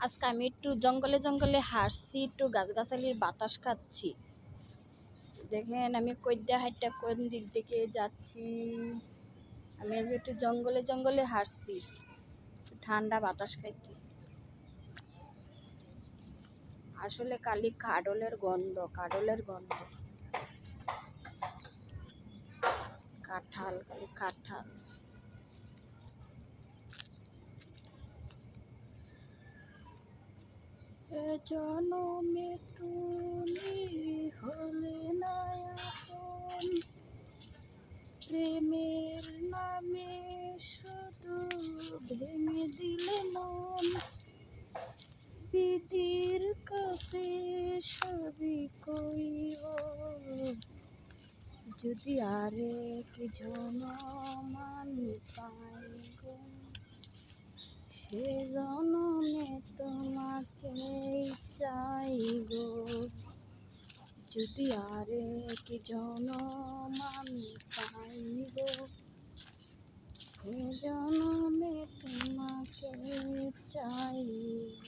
আজকে আমি একটু জঙ্গলে জঙ্গলে হাঁটছি, একটু গাছগাছালির বাতাস খাচ্ছি। দেখেন আমি কইদ্যা হাইটটা কোন দিক থেকে যাচ্ছি। আমি আজ একটু জঙ্গলে জঙ্গলে হাঁটছি, একটু ঠান্ডা বাতাস খাইতে। আসলে খালি কাডলের গন্ধ, কাডলের গন্ধ, কাঁঠাল, খালি কাঁঠাল। এ জনমে তুমি হলে না আপন, প্রেমের নামে শুধু ভেঙে দিলে মন। বিধির কাছে সবই কইব, যদি আরেক জনম আমি পাই গো, সে জনমে তোমাকেই চাইব। যদি আরেক জনম আমি পাই গো, সে জনমে তোমাকে চাইব।